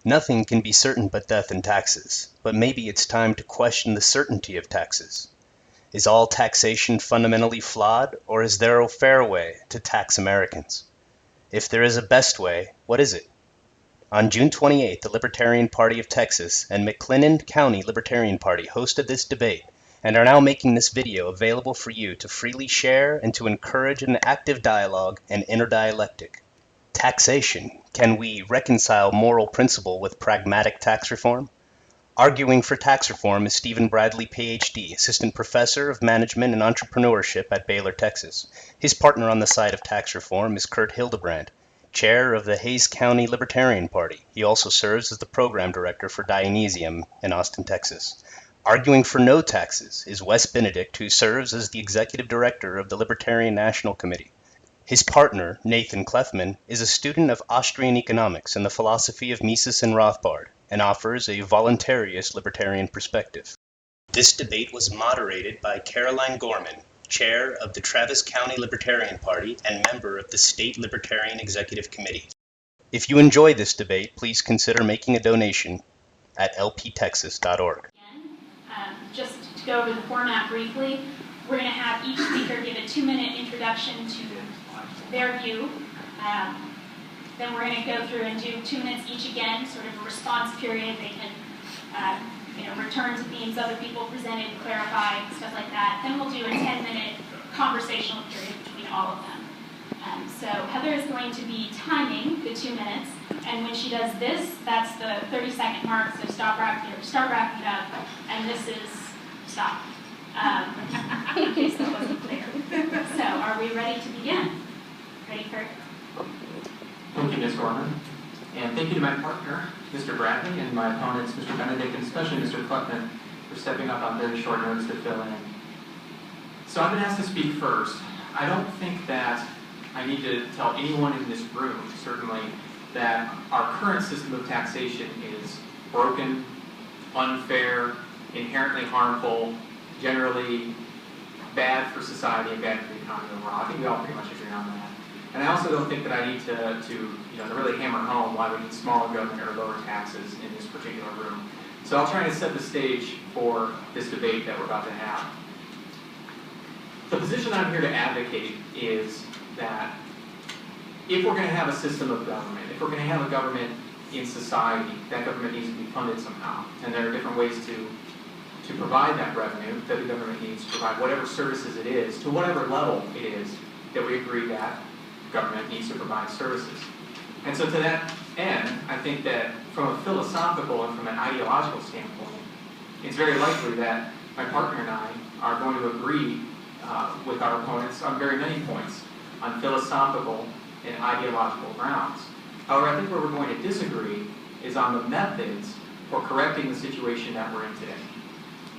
Nothing can be certain but death and taxes, but maybe it's time to question the certainty of taxes. Is all taxation fundamentally flawed, or is there a fair way to tax Americans? If there is a best way, what is it? On June 28th, the Libertarian Party of Texas and McLennan County Libertarian Party hosted this debate and are now making this video available for you to freely share and to encourage an active dialogue and inner dialectic. Taxation. Can we reconcile moral principle with pragmatic tax reform? Arguing for tax reform is Stephen Bradley, Ph.D., Assistant Professor of Management and Entrepreneurship at Baylor, Texas. His partner on the side of tax reform is Kurt Hildebrand, Chair of the Hays County Libertarian Party. He also serves as the Program Director for Dionysium in Austin, Texas. Arguing for no taxes is Wes Benedict, who serves as the Executive Director of the Libertarian National Committee. His partner, Nathan Kleffman, is a student of Austrian economics and the philosophy of Mises and Rothbard, and offers a voluntarist libertarian perspective. This debate was moderated by Caroline Gorman, chair of the Travis County Libertarian Party and member of the State Libertarian Executive Committee. If you enjoy this debate, please consider making a donation at lptexas.org. Just to go over the format briefly, we're going to have each speaker give a 2-minute introduction to their view. Then we're going to go through and do 2 minutes each again, sort of a response period. They can return to themes other people presented, clarify, stuff like that. Then we'll do a 10-minute conversational period between all of them. So Heather is going to be timing the 2 minutes, and when she does this, that's the 30-second mark, so start wrapping it up, and this is stop. In case that wasn't clear. So are we ready to begin? Ready, Kurt? Thank you, Ms. Gorman. And thank you to my partner, Mr. Bradley, and my opponents, Mr. Benedict, and especially Mr. Kleffman, for stepping up on very short notice to fill in. So I've been asked to speak first. I don't think that I need to tell anyone in this room, certainly, that our current system of taxation is broken, unfair, inherently harmful, generally bad for society and bad for the economy overall. I think we all pretty much agree on that. And I also don't think that I need to really hammer home why we need smaller government or lower taxes in this particular room. So I'll try to set the stage for this debate that we're about to have. The position I'm here to advocate is that if we're going to have a system of government, if we're going to have a government in society, that government needs to be funded somehow. And there are different ways to provide that revenue that the government needs to provide whatever services it is, to whatever level it is that we agree that government needs to provide services. And so to that end, I think that from a philosophical and from an ideological standpoint, it's very likely that my partner and I are going to agree with our opponents on very many points, on philosophical and ideological grounds. However, I think where we're going to disagree is on the methods for correcting the situation that we're in today.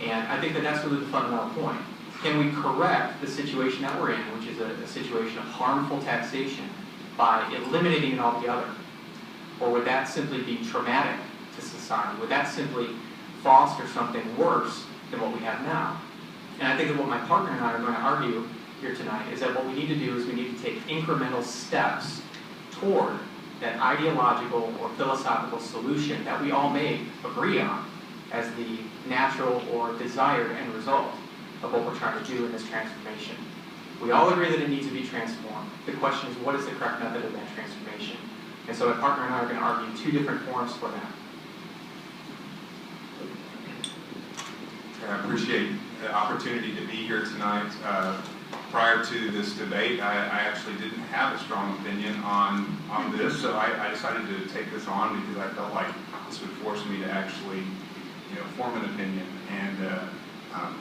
And I think that that's really the fundamental point. Can we correct the situation that we're in, which is a situation of harmful taxation, by eliminating it altogether? Or would that simply be traumatic to society? Would that simply foster something worse than what we have now? And I think that what my partner and I are going to argue here tonight is that what we need to do is we need to take incremental steps toward that ideological or philosophical solution that we all may agree on as the natural or desired end result of what we're trying to do in this transformation. We all agree that it needs to be transformed. The question is, what is the correct method of that transformation? And so my partner and I are going to argue two different forms for that. I appreciate the opportunity to be here tonight. Prior to this debate, I actually didn't have a strong opinion on this, so I decided to take this on because I felt like this would force me to actually form an opinion. And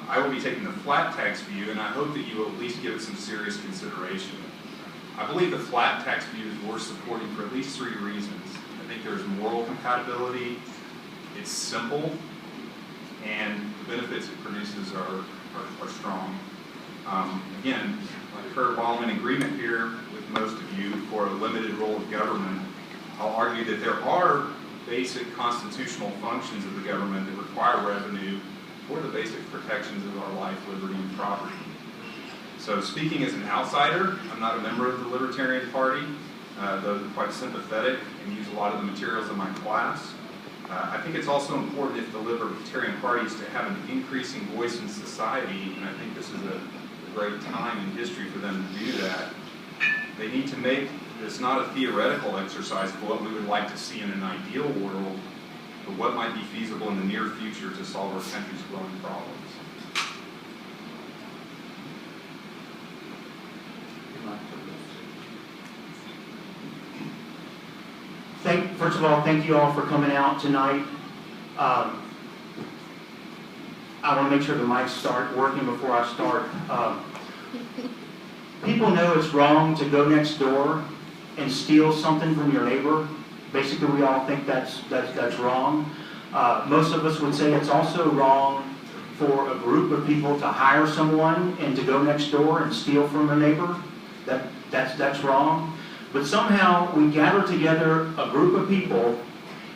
I will be taking the flat tax view, and I hope that you will at least give it some serious consideration. I believe the flat tax view is worth supporting for at least 3 reasons. I think there's moral compatibility, it's simple, and the benefits it produces are strong. Again, I've heard while I'm in agreement here with most of you for a limited role of government, I'll argue that there are basic constitutional functions of the government that require revenue for the basic protections of our life, liberty, and property. So speaking as an outsider, I'm not a member of the Libertarian Party, though I'm quite sympathetic and use a lot of the materials in my class. I think it's also important if the Libertarian Party is to have an increasing voice in society, and I think this is a great time in history for them to do that. They need to make this not a theoretical exercise of what we would like to see in an ideal world, but what might be feasible in the near future to solve our country's growing problems. First of all, thank you all for coming out tonight. I want to make sure the mics start working before I start. People know it's wrong to go next door and steal something from your neighbor. Basically, we all think that's wrong. Most of us would say it's also wrong for a group of people to hire someone and to go next door and steal from a neighbor. That's wrong. But somehow we gather together a group of people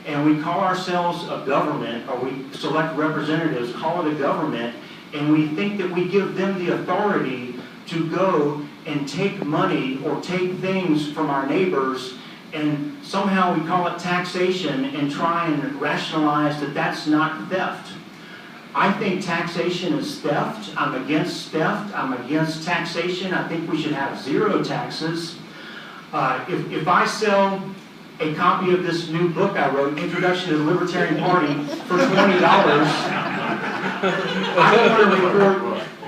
and we call ourselves a government, or we select representatives, call it a government, and we think that we give them the authority to go and take money or take things from our neighbors, and somehow we call it taxation and try and rationalize that that's not theft. I think taxation is theft. I'm against theft. I'm against taxation. I think we should have zero taxes. If I sell a copy of this new book I wrote, Introduction to the Libertarian Party, for $20,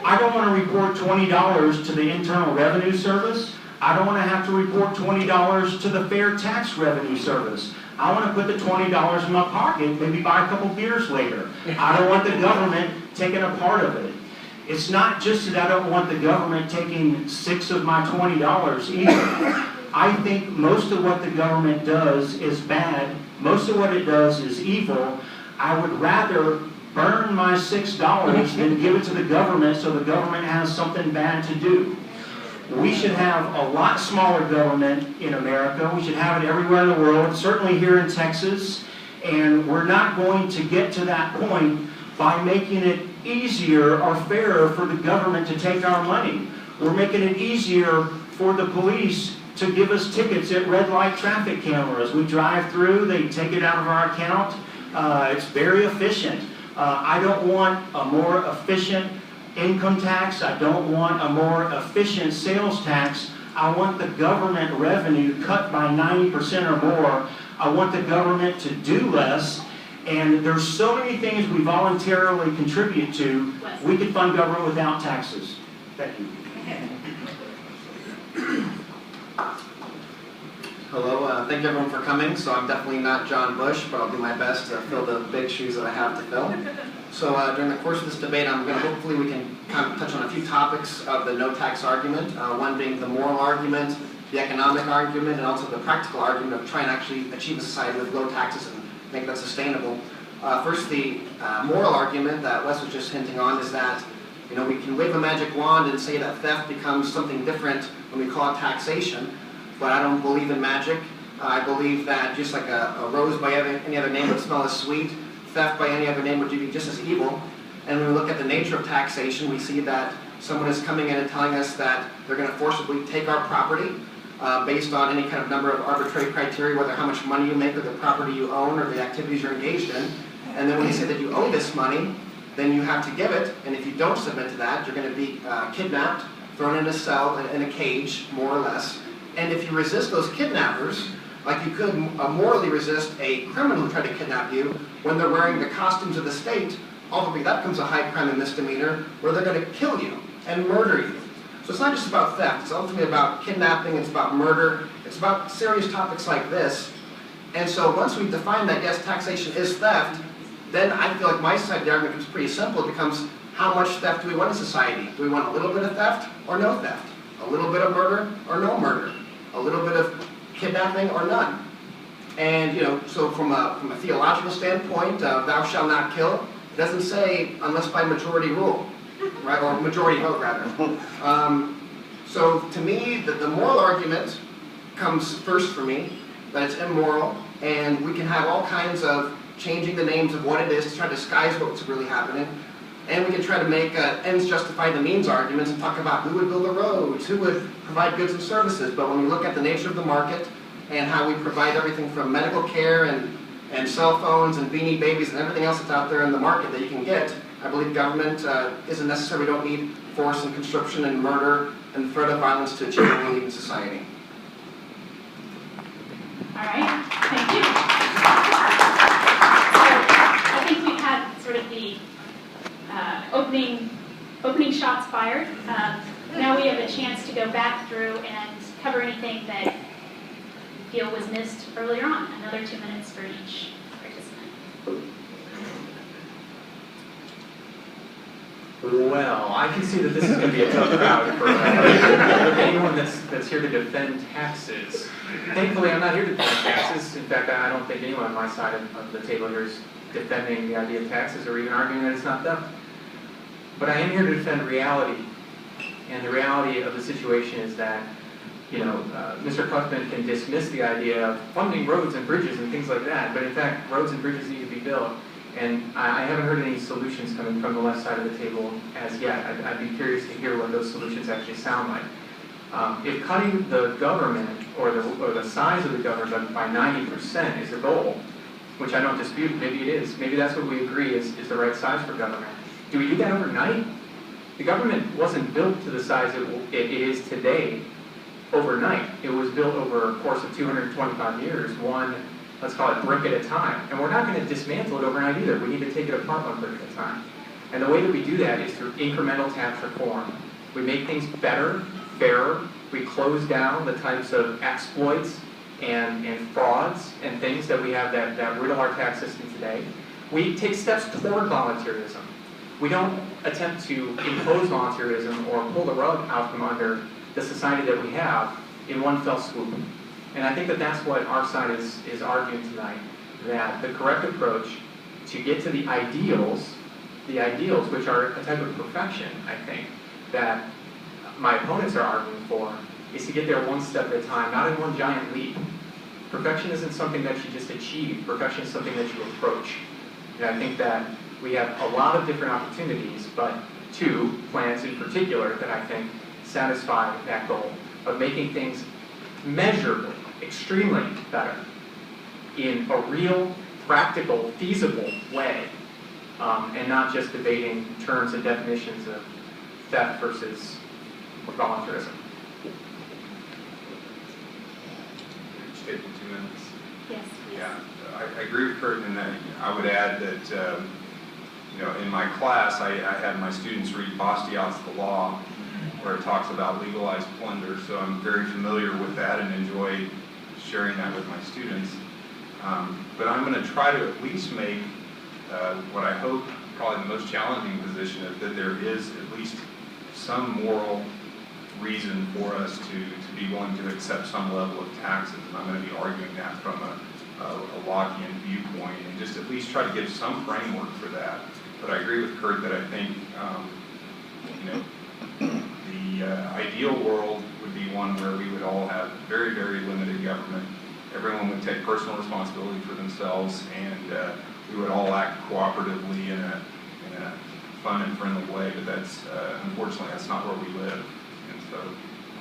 I don't want to report $20 to the Internal Revenue Service. I don't want to have to report $20 to the Fair Tax Revenue Service. I want to put the $20 in my pocket, maybe buy a couple beers later. I don't want the government taking a part of it. It's not just that I don't want the government taking $6 of my $20 either. I think most of what the government does is bad. Most of what it does is evil. I would rather burn my $6 than give it to the government so the government has something bad to do. We should have a lot smaller government in America. We should have it everywhere in the world, certainly here in Texas. And we're not going to get to that point by making it easier or fairer for the government to take our money. We're making it easier for the police to give us tickets at red light traffic cameras. We drive through, they take it out of our account. It's very efficient. I don't want a more efficient income tax. I don't want a more efficient sales tax. I want the government revenue cut by 90% or more. I want the government to do less. And there's so many things we voluntarily contribute to. We could fund government without taxes. Thank you. Hello, thank you everyone for coming. So I'm definitely not John Bush, but I'll do my best to fill the big shoes that I have to fill. So during the course of this debate, hopefully we can kind of touch on a few topics of the no tax argument, one being the moral argument, the economic argument, and also the practical argument of trying to actually achieve a society with low taxes and make that sustainable. First, the moral argument that Wes was just hinting on is that we can wave a magic wand and say that theft becomes something different when we call it taxation. But I don't believe in magic. I believe that just like a rose by any other name would smell as sweet, theft by any other name would be just as evil. And when we look at the nature of taxation, we see that someone is coming in and telling us that they're going to forcibly take our property based on any kind of number of arbitrary criteria, whether how much money you make or the property you own or the activities you're engaged in. And then when they say that you owe this money, then you have to give it. And if you don't submit to that, you're going to be kidnapped, thrown in a cell, in a cage, more or less. And if you resist those kidnappers, like you could morally resist a criminal who tried to kidnap you when they're wearing the costumes of the state, ultimately that becomes a high crime and misdemeanor where they're going to kill you and murder you. So it's not just about theft. It's ultimately about kidnapping. It's about murder. It's about serious topics like this. And so once we define that, yes, taxation is theft, then I feel like my side of the argument becomes pretty simple. It becomes, how much theft do we want in society? Do we want a little bit of theft or no theft? A little bit of murder or no murder? A little bit of kidnapping or none? And so from a theological standpoint, thou shalt not kill, it doesn't say unless by majority rule, right? Or majority vote rather. So to me, the moral argument comes first for me, that it's immoral, and we can have all kinds of changing the names of what it is to try to disguise what's really happening. And we can try to make ends justify the means arguments and talk about who would build the roads, who would provide goods and services. But when we look at the nature of the market and how we provide everything from medical care and and cell phones and Beanie Babies and everything else that's out there in the market that you can get, I believe government isn't necessary. We don't need force and conscription and murder and threat of violence to achieve what we need in society. All right, thank you. So I think we've had sort of the opening shots fired. Now we have a chance to go back through and cover anything that you feel was missed earlier on. Another 2 minutes for each participant. Well, I can see that this is going to be a tough crowd for anyone that's here to defend taxes. Thankfully, I'm not here to defend taxes. In fact, I don't think anyone on my side of the table here is defending the idea of taxes or even arguing that it's not them. But I am here to defend reality. And the reality of the situation is that, Mr. Kluckman can dismiss the idea of funding roads and bridges and things like that, but in fact, roads and bridges need to be built. And I haven't heard any solutions coming from the left side of the table as yet. I'd be curious to hear what those solutions actually sound like. If cutting the government or the size of the government by 90% is the goal, which I don't dispute, maybe it is. Maybe that's what we agree is the right size for government. Do we do that overnight? The government wasn't built to the size it is today overnight. It was built over a course of 225 years, one, let's call it brick at a time. And we're not going to dismantle it overnight either. We need to take it apart one brick at a time. And the way that we do that is through incremental tax reform. We make things better, fairer. We close down the types of exploits and frauds and things that we have that riddle our tax system today. We take steps toward volunteerism. We don't attempt to impose volunteerism or pull the rug out from under the society that we have in one fell swoop. And I think that that's what our side is arguing tonight, that the correct approach to get to the ideals which are a type of perfection, I think, that my opponents are arguing for, is to get there one step at a time, not in one giant leap. Perfection isn't something that you just achieve. Perfection is something that you approach. And I think that we have a lot of different opportunities, but two plans in particular that I think satisfy that goal of making things measurably, extremely better in a real, practical, feasible way, and not just debating terms and definitions of theft versus volunteerism. Just taking 2 minutes. Yes, please. Yeah, I agree with Kurt in that. I would add that in my class I had my students read Bastiat's The Law, where it talks about legalized plunder, so I'm very familiar with that and enjoy sharing that with my students. But I'm going to try to at least make what I hope probably the most challenging position is that there is at least some moral reason for us to be willing to accept some level of taxes. And I'm going to be arguing that from a Lockean viewpoint and just at least try to give some framework for that. But I agree with Kurt that I think the ideal world would be one where we would all have very, very limited government. Everyone would take personal responsibility for themselves, and we would all act cooperatively in a fun and friendly way. But that's unfortunately that's not where we live, and so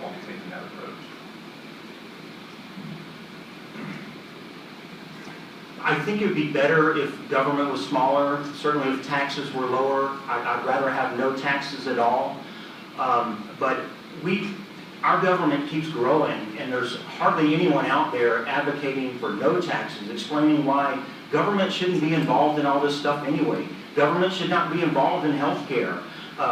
I'll be taking that approach. I think it would be better if government was smaller. Certainly if taxes were lower. I'd rather have no taxes at all. But our government keeps growing, and there's hardly anyone out there advocating for no taxes, explaining why government shouldn't be involved in all this stuff anyway. Government should not be involved in health care.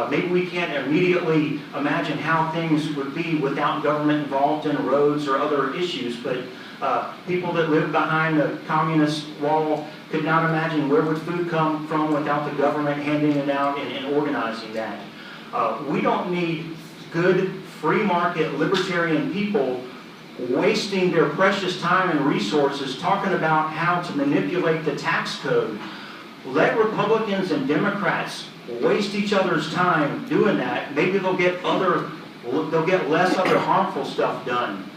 Maybe we can't immediately imagine how things would be without government involved in roads or other issues, but people that live behind the communist wall could not imagine where would food come from without the government handing it out and organizing that. We don't need good, free market, libertarian people wasting their precious time and resources talking about how to manipulate the tax code. Let Republicans and Democrats waste each other's time doing that. Maybe they'll get less other harmful stuff done.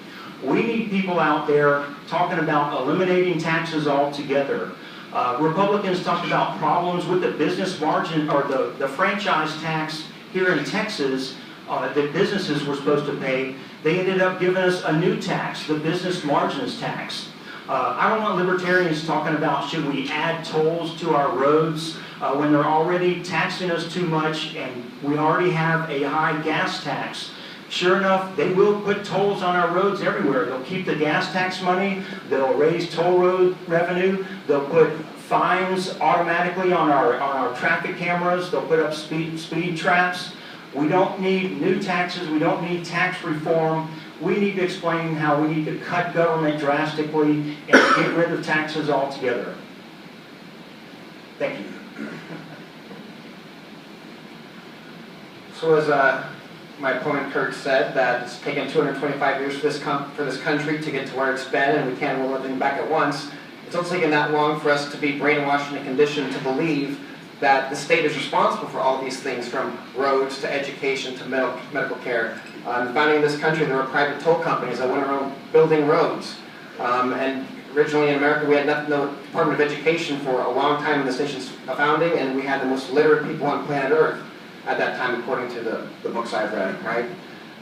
We need people out there talking about eliminating taxes altogether. Republicans talked about problems with the business margin or the franchise tax here in Texas that businesses were supposed to pay. They ended up giving us a new tax, the business margins tax. I don't want libertarians talking about should we add tolls to our roads when they're already taxing us too much and we already have a high gas tax. Sure enough, they will put tolls on our roads everywhere. They'll keep the gas tax money, they'll raise toll road revenue, they'll put fines automatically on our traffic cameras, they'll put up speed traps. We don't need new taxes, we don't need tax reform. We need to explain how we need to cut government drastically and get rid of taxes altogether. Thank you. So as my opponent Kurt said, that it's taken 225 years for this country to get to where it's been, and we can't roll everything back at once. It's also taken that long for us to be brainwashed and conditioned to believe that the state is responsible for all these things, from roads to education to medical care. Founding this country, there were private toll companies that went around building roads. And originally in America, we had no Department of Education for a long time in this nation's founding, and we had the most literate people on planet Earth at that time, according to the books I've read, right?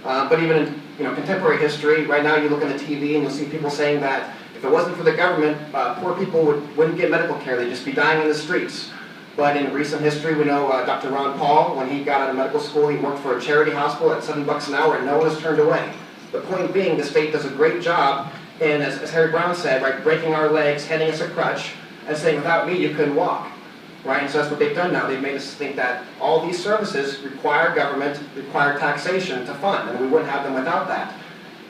But even in contemporary history, right now you look on the TV and you'll see people saying that if it wasn't for the government, poor people wouldn't get medical care, they'd just be dying in the streets. But in recent history, we know Dr. Ron Paul, when he got out of medical school, he worked for a charity hospital at $7 an hour and no one was turned away. The point being, the state does a great job in, as Harry Brown said, right, breaking our legs, handing us a crutch, and saying, without me, you couldn't walk. Right? And so that's what they've done now. They've made us think that all these services require government, require taxation to fund, and we wouldn't have them without that.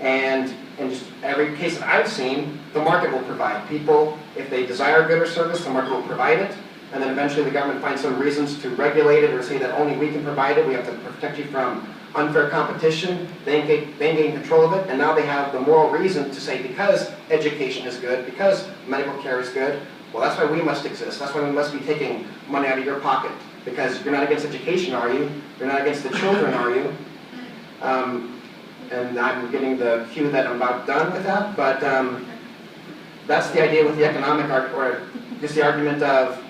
And in just every case that I've seen, the market will provide. People, if they desire a good or service, the market will provide it. And then eventually the government finds some reasons to regulate it or say that only we can provide it. We have to protect you from unfair competition. They gain control of it. And now they have the moral reason to say, because education is good, because medical care is good, well, that's why we must exist. That's why we must be taking money out of your pocket. Because you're not against education, are you? You're not against the children, are you? And I'm getting the cue that I'm about done with that. But that's the idea with the economic or just the argument of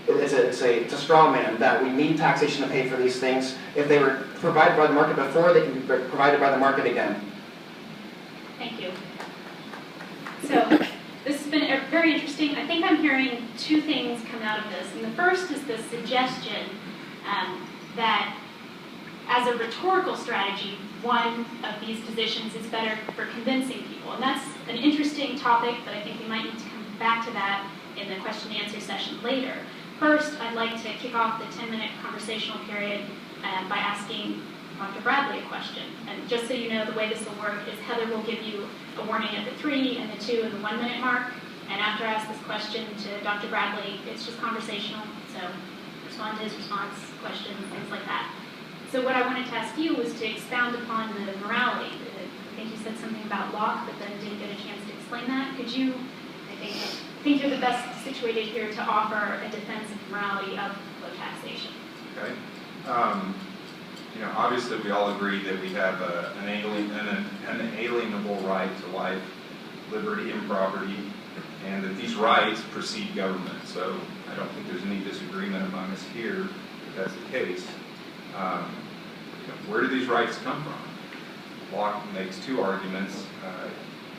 it's a straw man that we need taxation to pay for these things. If they were provided by the market before, they can be provided by the market again. Thank you. So this has been very interesting. I think I'm hearing two things come out of this. And the first is the suggestion that as a rhetorical strategy, one of these positions is better for convincing people. And that's an interesting topic, but I think we might need to come back to that in the question and answer session later. First, I'd like to kick off the 10-minute conversational period by asking Dr. Bradley a question. And just so you know, the way this will work is Heather will give you a warning at the 3 and the 2 and the 1 minute mark. And after I ask this question to Dr. Bradley, it's just conversational. So respond to his response, question, things like that. So what I wanted to ask you was to expound upon the morality. I think you said something about Locke, but then didn't get a chance to explain that. Could you, I think you're the best situated here to offer a defense of morality of low taxation. Okay. Obviously we all agree that we have an inalienable right to life, liberty, and property, and that these rights precede government. So I don't think there's any disagreement among us here that that's the case. Where do these rights come from? Locke makes two arguments.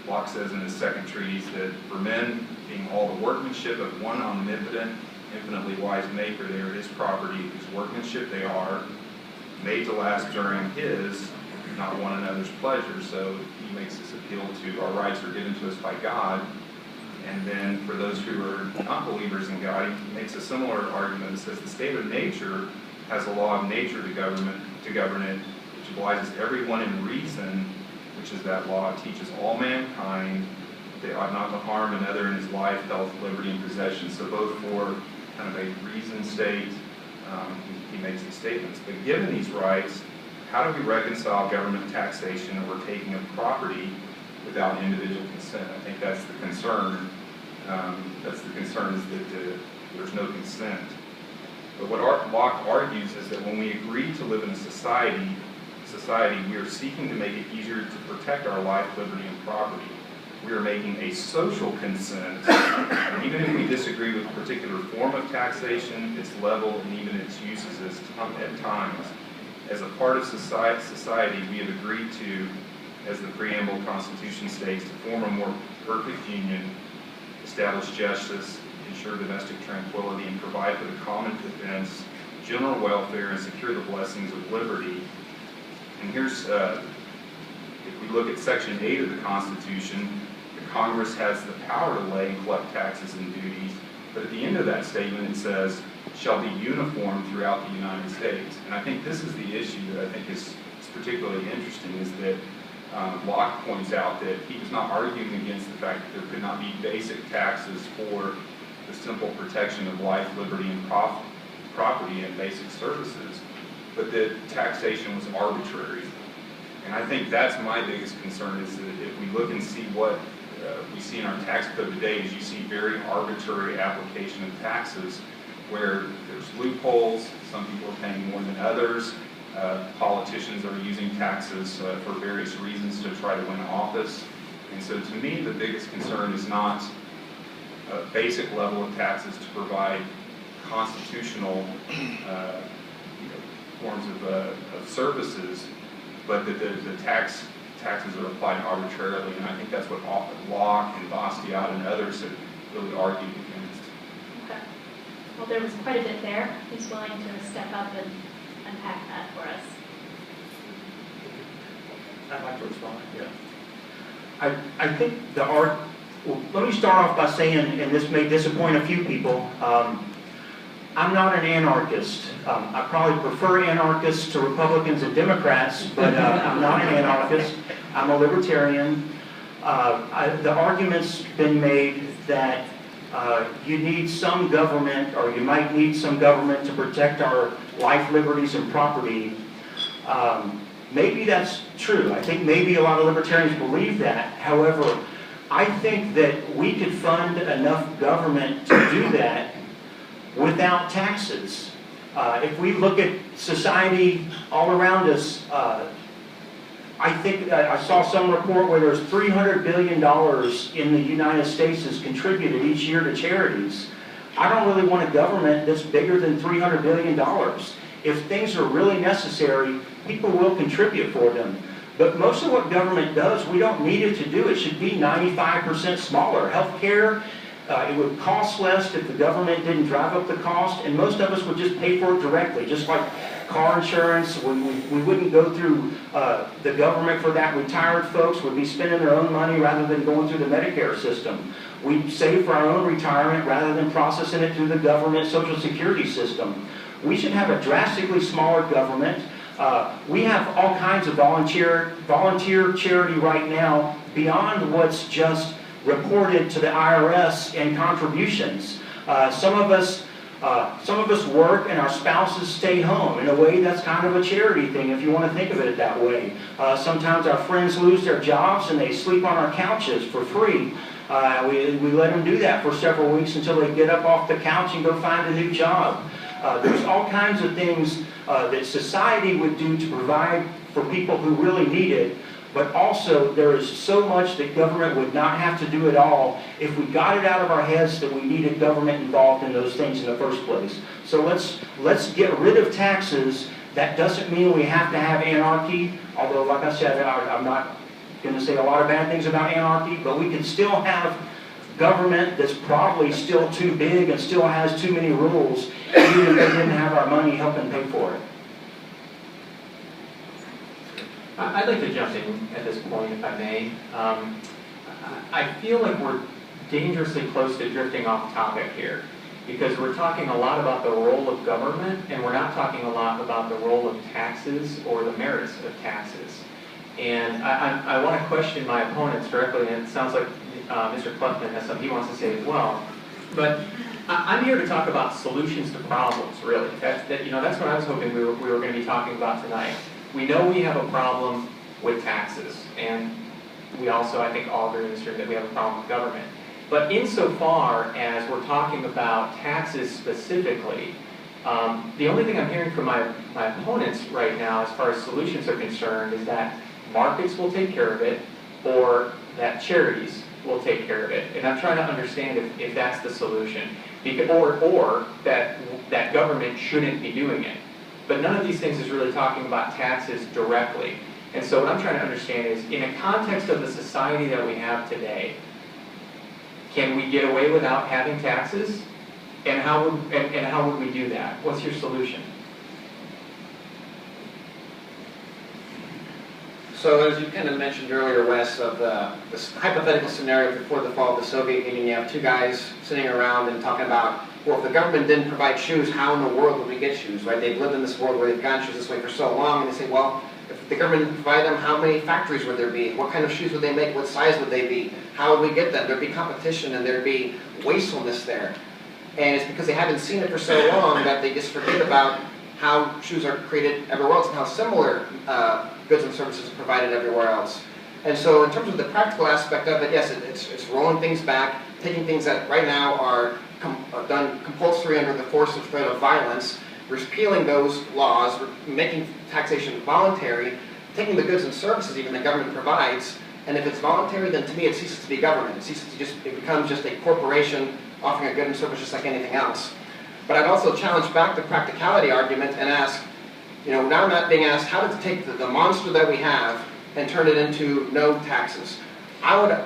Locke says in his second treatise that for men, being all the workmanship of one omnipotent, infinitely wise maker, they are his property, whose workmanship they are, made to last during his, not one another's pleasure. So he makes this appeal to our rights are given to us by God. And then for those who are not believers in God, he makes a similar argument and says the state of nature has a law of nature to govern it, which obliges everyone in reason, which is that law teaches all mankind they ought not to harm another in his life, health, liberty, and possession. So both for kind of a reason state, he makes these statements. But given these rights, how do we reconcile government taxation or taking of property without individual consent? I think that's the concern. That's the concern is that there's no consent. But what Locke argues is that when we agree to live in a society, we are seeking to make it easier to protect our life, liberty, and property. We are making a social consent, and even if we disagree with a particular form of taxation, its level, and even its uses at times, as a part of society, we have agreed to, as the preamble Constitution states, to form a more perfect union establish justice, ensure domestic tranquility, and provide for the common defense, general welfare, and secure the blessings of liberty. And here's, if we look at Section 8 of the Constitution, the Congress has the power to lay and collect taxes and duties, but at the end of that statement it says, shall be uniform throughout the United States. And I think this is the issue that I think is particularly interesting, is that Locke points out that he was not arguing against the fact that there could not be basic taxes for the simple protection of life, liberty, and property and basic services, but that taxation was arbitrary. And I think that's my biggest concern, is that if we look and see what we see in our tax code today, is you see very arbitrary application of taxes where there's loopholes, some people are paying more than others, politicians are using taxes for various reasons to try to win office. And so to me, the biggest concern is not a basic level of taxes to provide constitutional forms of services, but that the taxes are applied arbitrarily. And I think that's what Locke and Bastiat and others have really argued against. Okay. Well, there was quite a bit there. Who's willing to step up and unpack that for us? I'd like to respond. Yeah. I think well, let me start off by saying, and this may disappoint a few people, I'm not an anarchist. I probably prefer anarchists to Republicans and Democrats, but I'm not an anarchist. I'm a libertarian. The argument's been made that you need some government, or you might need some government to protect our life, liberties, and property. Maybe that's true. I think maybe a lot of libertarians believe that. However, I think that we could fund enough government to do that without taxes. If we look at society all around us, I think I saw some report where there's $300 billion in the United States is contributed each year to charities. I don't really want a government that's bigger than $300 billion. If things are really necessary, people will contribute for them. But most of what government does, we don't need it to do. It should be 95% smaller. Healthcare, it would cost less if the government didn't drive up the cost, and most of us would just pay for it directly, just like car insurance. We wouldn't go through the government for that. Retired folks would be spending their own money rather than going through the Medicare system. We'd save for our own retirement rather than processing it through the government Social Security system. We should have a drastically smaller government. We have all kinds of volunteer charity right now beyond what's just reported to the IRS and contributions. Some of us work and our spouses stay home. In a way, that's kind of a charity thing if you want to think of it that way. Sometimes our friends lose their jobs and they sleep on our couches for free. We let them do that for several weeks until they get up off the couch and go find a new job. There's all kinds of things that society would do to provide for people who really need it, but also there is so much that government would not have to do at all if we got it out of our heads that we needed government involved in those things in the first place. So let's get rid of taxes. That doesn't mean we have to have anarchy, although like I said, I'm not going to say a lot of bad things about anarchy, but we can still have government that's probably still too big and still has too many rules, even if they didn't have our money helping pay for it. I'd like to jump in at this point, if I may. I feel like we're dangerously close to drifting off topic here, because we're talking a lot about the role of government, and we're not talking a lot about the role of taxes or the merits of taxes. And I want to question my opponents directly, and it sounds like Mr. Kleffman has something he wants to say as well. But I'm here to talk about solutions to problems, really. That's what I was hoping we were going to be talking about tonight. We know we have a problem with taxes, and we also, I think, all agree in this room that we have a problem with government. But insofar as we're talking about taxes specifically, the only thing I'm hearing from my opponents right now as far as solutions are concerned is that markets will take care of it, or that charities will take care of it. And I'm trying to understand if that's the solution, or that government shouldn't be doing it. But none of these things is really talking about taxes directly. And so what I'm trying to understand is, in a context of the society that we have today, Can we get away without having taxes? And how would we do that? What's your solution? So as you kind of mentioned earlier, Wes, of this hypothetical scenario before the fall of the Soviet Union, you have two guys sitting around and talking about, well, if the government didn't provide shoes, how in the world would we get shoes, right? They've lived in this world where they've gotten shoes this way for so long, and they say, well, if the government didn't provide them, how many factories would there be? What kind of shoes would they make? What size would they be? How would we get them? There'd be competition and there'd be wastefulness there. And it's because they haven't seen it for so long that they just forget about how shoes are created everywhere else and how similar goods and services are provided everywhere else. And so in terms of the practical aspect of it, yes, it's rolling things back, taking things that right now are done compulsory under the force of threat of violence, repealing those laws, making taxation voluntary, taking the goods and services even the government provides, and if it's voluntary, then to me it ceases to be government. It becomes just a corporation offering a good and service just like anything else. But I'd also challenge back the practicality argument and ask, now I'm not being asked how to take the monster that we have and turn it into no taxes. I would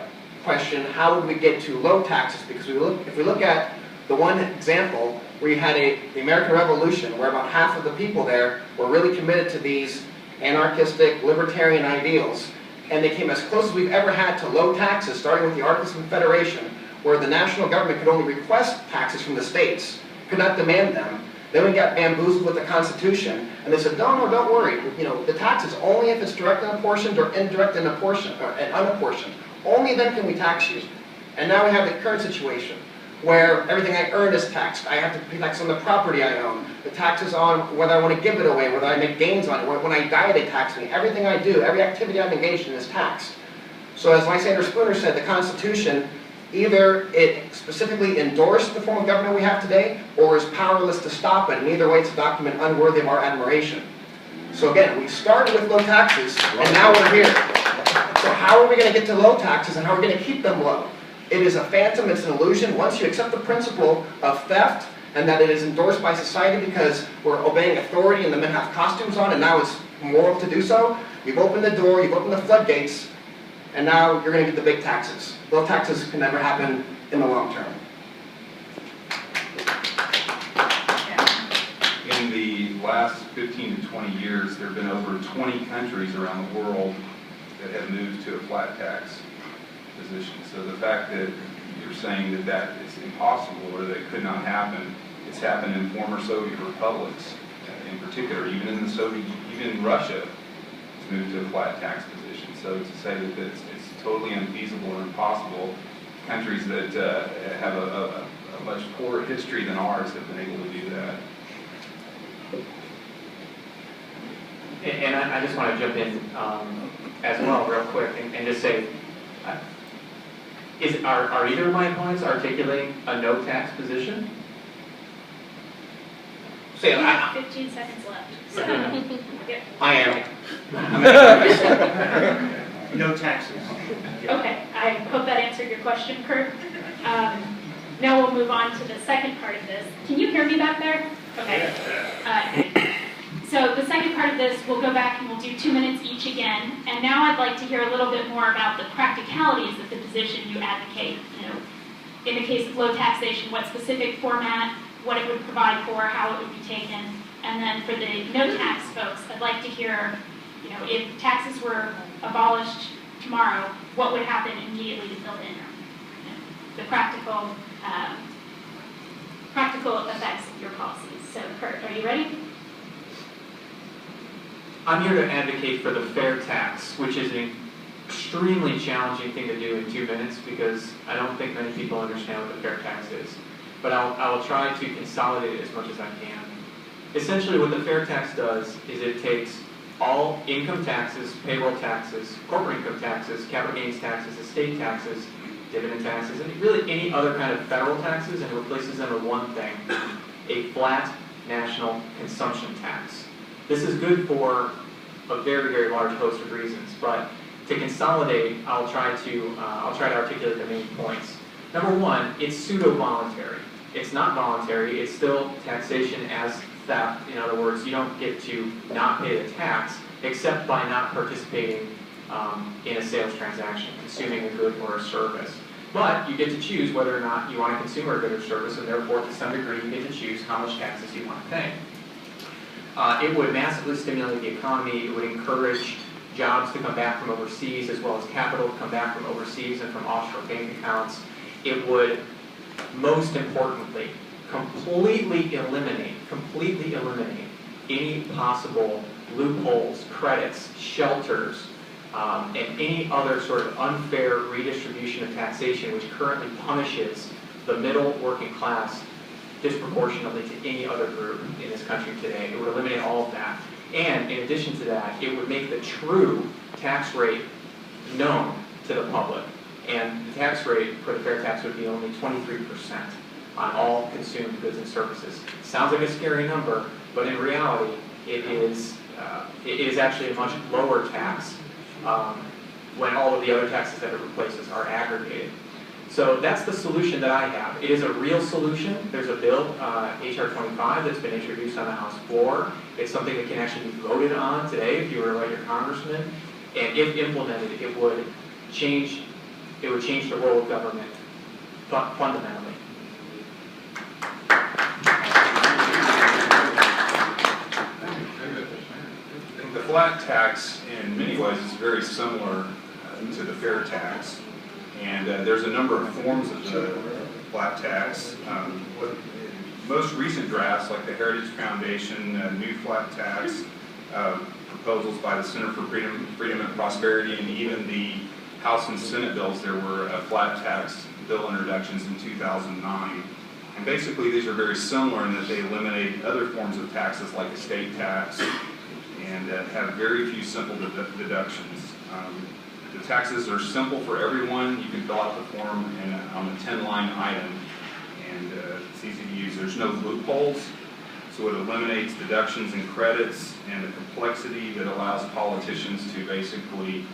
question how would we get to low taxes, because if we look at the one example where you had the American Revolution, where about half of the people there were really committed to these anarchistic, libertarian ideals, and they came as close as we've ever had to low taxes, starting with the Articles of Confederation, where the national government could only request taxes from the states, could not demand them. Then we got bamboozled with the Constitution, and they said, no, don't worry. The taxes only if it's direct and apportioned or indirect and unapportioned. Only then can we tax you. And now we have the current situation where everything I earn is taxed. I have to pay tax on the property I own. The taxes on whether I want to give it away, whether I make gains on it. When I die, they tax me. Everything I do, every activity I'm engaged in is taxed. So as Lysander Spooner said, the Constitution, either it specifically endorsed the form of government we have today, or is powerless to stop it, and either way it's a document unworthy of our admiration. So again, we started with low taxes, and now we're here. So how are we going to get to low taxes, and how are we going to keep them low? It is a phantom, it's an illusion. Once you accept the principle of theft, and that it is endorsed by society because we're obeying authority and the men have costumes on, and now it's moral to do so, you've opened the door, you've opened the floodgates, and now you're going to get the big taxes. Low taxes can never happen in the long term. In the last 15 to 20 years, there have been over 20 countries around the world that have moved to a flat tax position. So the fact that you're saying that is impossible or that it could not happen, it's happened in former Soviet republics in particular. Even in Russia, it's moved to a flat tax position. So to say that it's totally unfeasible or impossible, countries that have a much poorer history than ours have been able to do that. And I just want to jump in as well real quick and just say, are either of my opponents articulating a no tax position? We have 15 seconds left. So, yep. I am. No taxes. Okay, I hope that answered your question, Kurt. Now we'll move on to the second part of this. Can you hear me back there? Okay. So the second part of this, we'll go back and we'll do 2 minutes each again. And now I'd like to hear a little bit more about the practicalities of the position you advocate. In the case of low taxation, what specific format, what it would provide for, how it would be taken. And then for the no tax folks, I'd like to hear, if taxes were abolished tomorrow, what would happen immediately to build in the practical effects of your policies. So Kurt, are you ready? I'm here to advocate for the fair tax, which is an extremely challenging thing to do in 2 minutes because I don't think many people understand what the fair tax is. But I will try to consolidate it as much as I can. Essentially what the fair tax does is it takes all income taxes, payroll taxes, corporate income taxes, capital gains taxes, estate taxes, dividend taxes, and really any other kind of federal taxes and replaces them with one thing, a flat national consumption tax. This is good for a very, very large host of reasons, but to consolidate, I'll try to articulate the main points. Number one, it's pseudo-voluntary. It's not voluntary, it's still taxation as theft. In other words, you don't get to not pay the tax except by not participating in a sales transaction, consuming a good or a service. But you get to choose whether or not you want a consumer good or service, and therefore, to some degree, you get to choose how much taxes you want to pay. It would massively stimulate the economy. It would encourage jobs to come back from overseas, as well as capital to come back from overseas and from offshore bank accounts. It would, most importantly, completely eliminate any possible loopholes, credits, shelters, and any other sort of unfair redistribution of taxation which currently punishes the middle working class disproportionately to any other group in this country today. It would eliminate all of that. And in addition to that, it would make the true tax rate known to the public. And the tax rate for the fair tax would be only 23% on all consumed goods and services. Sounds like a scary number, but in reality, it is actually a much lower tax when all of the other taxes that it replaces are aggregated. So that's the solution that I have. It is a real solution. There's a bill, HR 25, that's been introduced on the House floor. It's something that can actually be voted on today if you were to write your congressman. And if implemented, it would change the role of government fundamentally. The flat tax, in many ways, is very similar to the fair tax. And there's a number of forms of the flat tax. Most recent drafts, like the Heritage Foundation new flat tax, proposals by the Center for Freedom and Prosperity, and even the House and Senate bills, there were flat tax bill introductions in 2009. And basically, these are very similar in that they eliminate other forms of taxes like estate tax and have very few simple deductions. The taxes are simple for everyone. You can fill out the form on a 10-line item, and it's easy to use. There's no loopholes, so it eliminates deductions and credits and the complexity that allows politicians to basically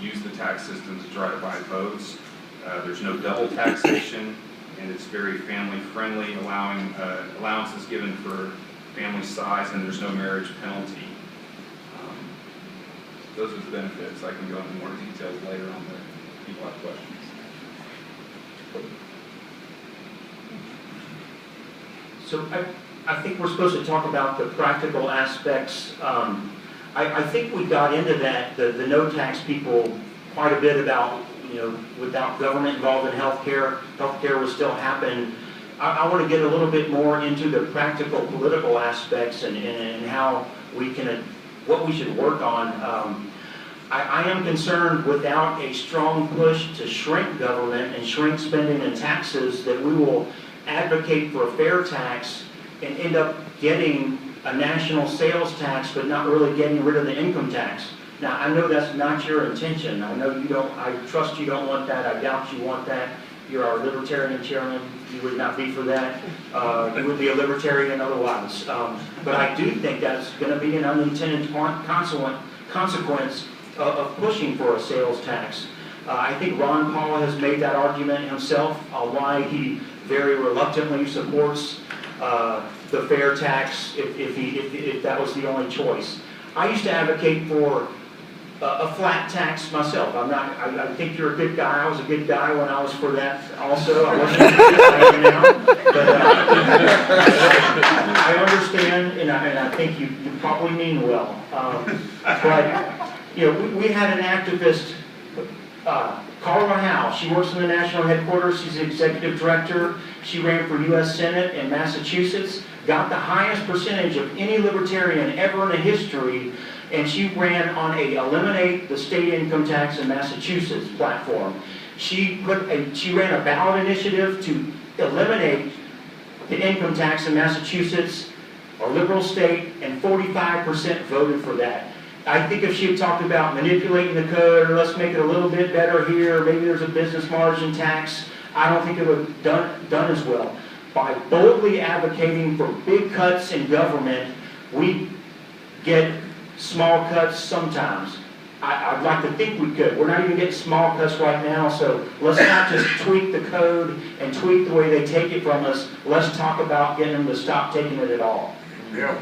use the tax system to try to buy votes. There's no double taxation, and it's very family-friendly, allowing allowances given for family size, and there's no marriage penalty. Those are the benefits. I can go into more details later on there if people have questions. So I think we're supposed to talk about the practical aspects. I think we got into that, the no tax people, quite a bit about, without government involved in healthcare will still happen. I want to get a little bit more into the practical political aspects and how we can, what we should work on. I am concerned without a strong push to shrink government and shrink spending and taxes that we will advocate for a fair tax and end up getting a national sales tax but not really getting rid of the income tax. Now, I know that's not your intention. I know you don't, I trust you don't want that. I doubt you want that. You're our Libertarian chairman. You would not be for that. You would be a Libertarian otherwise. But I do think that's going to be an unintended consequence of pushing for a sales tax. I think Ron Paul has made that argument himself, why he very reluctantly supports the fair tax if that was the only choice. I used to advocate for a flat tax myself. I think you're a good guy. I was a good guy when I was for that also. I wasn't as good as I am now. But I understand, and I think you probably mean well. But we had an activist, Carla Howe. She works in the national headquarters. She's the executive director. She ran for U.S. Senate in Massachusetts, got the highest percentage of any libertarian ever in the history, and she ran on a eliminate the state income tax in Massachusetts platform. She ran a ballot initiative to eliminate the income tax in Massachusetts, a liberal state, and 45% voted for that. I think if she had talked about manipulating the code, or let's make it a little bit better here, maybe there's a business margin tax, I don't think it would have done as well. By boldly advocating for big cuts in government, we get small cuts sometimes. I'd like to think we could. We're not even getting small cuts right now, so let's not just tweak the code and tweak the way they take it from us. Let's talk about getting them to stop taking it at all. Yeah.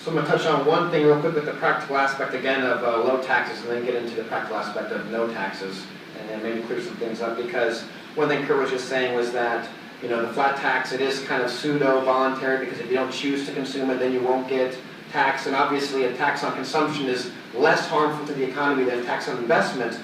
So I'm going to touch on one thing real quick with the practical aspect again of low taxes, and then get into the practical aspect of no taxes, and maybe clear some things up, because one thing Kurt was just saying was that, you know, the flat tax, it is kind of pseudo-voluntary, because if you don't choose to consume it, then you won't get tax, and obviously a tax on consumption is less harmful to the economy than a tax on investment.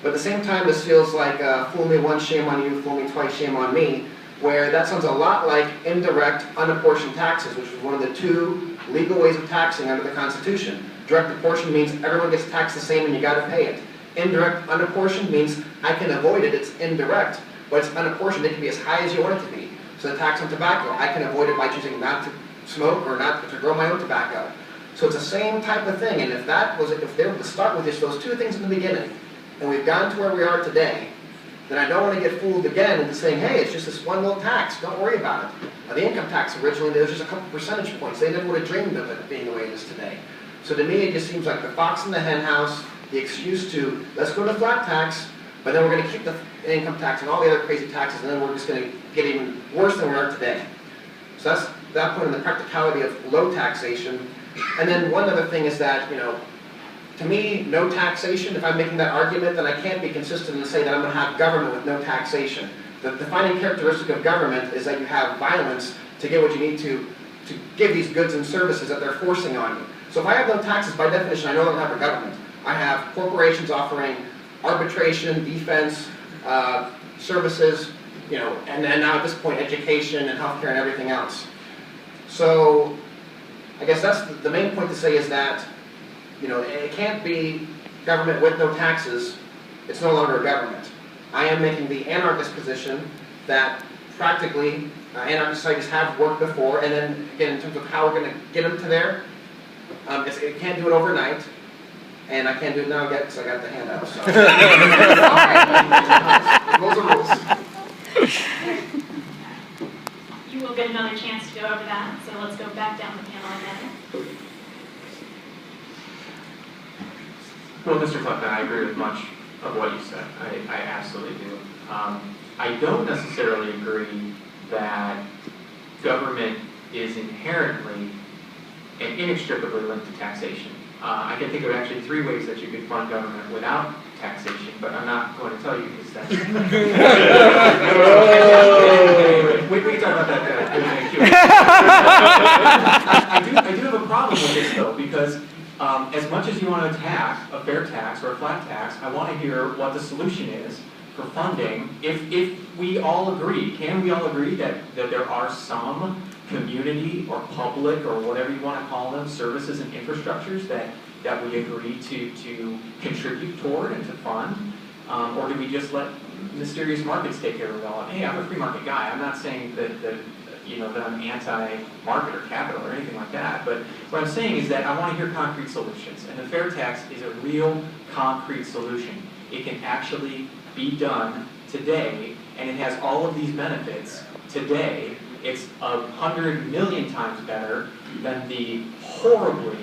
But at the same time, this feels like fool me once, shame on you, fool me twice, shame on me, where that sounds a lot like indirect unapportioned taxes, which is one of the two legal ways of taxing under the Constitution. Direct apportion means everyone gets taxed the same and you got to pay it. Indirect unapportioned means I can avoid it, it's indirect, but it's unapportioned, it can be as high as you want it to be. So the tax on tobacco, I can avoid it by choosing not to smoke or not to grow my own tobacco. So it's the same type of thing, and if they were to start with just those two things in the beginning, and we've gotten to where we are today, then I don't want to get fooled again into saying, hey, it's just this one little tax, don't worry about it. The income tax originally, there was just a couple percentage points. They never would have dreamed of it being the way it is today. So to me, it just seems like the fox in the hen house, the excuse to, let's go to flat tax, but then we're going to keep the income tax and all the other crazy taxes, and then we're just going to get even worse than we are today. So that's that point in the practicality of low taxation. And then one other thing is that, you know, to me, no taxation, if I'm making that argument, then I can't be consistent and say that I'm going to have government with no taxation. The defining characteristic of government is that you have violence to get what you need to give these goods and services that they're forcing on you. So if I have no taxes, by definition, I no longer have a government. I have corporations offering arbitration, defense, services, you know, and now at this point, education and healthcare and everything else. So I guess that's the main point to say is that, you know, it can't be government with no taxes. It's no longer a government. I am making the anarchist position that practically anarchist societies have worked before, and then again in terms of how we're going to get them to there, it can't do it overnight, and I can't do it now yet because I got the handout. So. Those are rules. You will get another chance to go over that, so let's go back down the panel again. Well, Mr. Kleppman, I agree with much of what you said. I absolutely do. I don't necessarily agree that government is inherently and inextricably linked to taxation. I can think of actually 3 ways that you could fund government without taxation, but I'm not going to tell you because that's... we can talk about that I do have a problem with this, though, because as much as you want to attack a fair tax or a flat tax, I want to hear what the solution is for funding. If we all agree, can we all agree that there are some community or public or whatever you want to call them, services and infrastructures that we agree to contribute toward and to fund? Or do we just let mysterious markets take care of it all? Hey, I'm a free market guy. I'm not saying that I'm anti-market or capital or anything like that. But what I'm saying is that I want to hear concrete solutions. And the fair tax is a real concrete solution. It can actually be done today, and it has all of these benefits today. It's 100 million times better than the horribly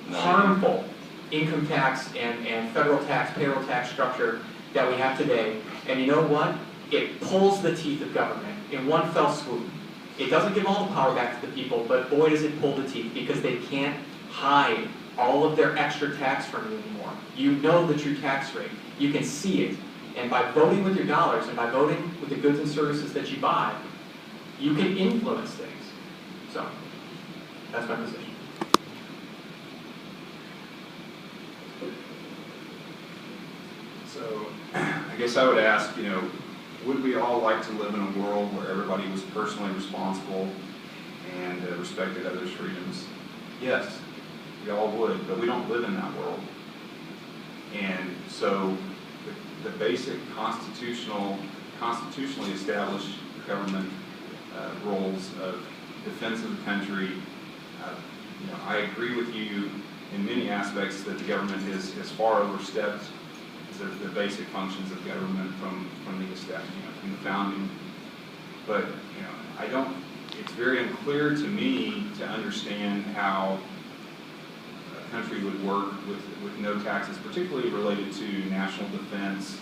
harmful income tax and federal tax, payroll tax structure that we have today. And you know what? It pulls the teeth of government in one fell swoop. It doesn't give all the power back to the people, but boy does it pull the teeth, because they can't hide all of their extra tax from you anymore. You know the true tax rate. You can see it. And by voting with your dollars and by voting with the goods and services that you buy, you can influence things. So, that's my position. So, I guess I would ask, would we all like to live in a world where everybody was personally responsible and respected others' freedoms? Yes, we all would, but we don't live in that world. And so the basic constitutionally established government roles of defense of the country, I agree with you in many aspects that the government has far overstepped the basic functions of government from the establishment, from the founding. But it's very unclear to me to understand how a country would work with no taxes, particularly related to national defense,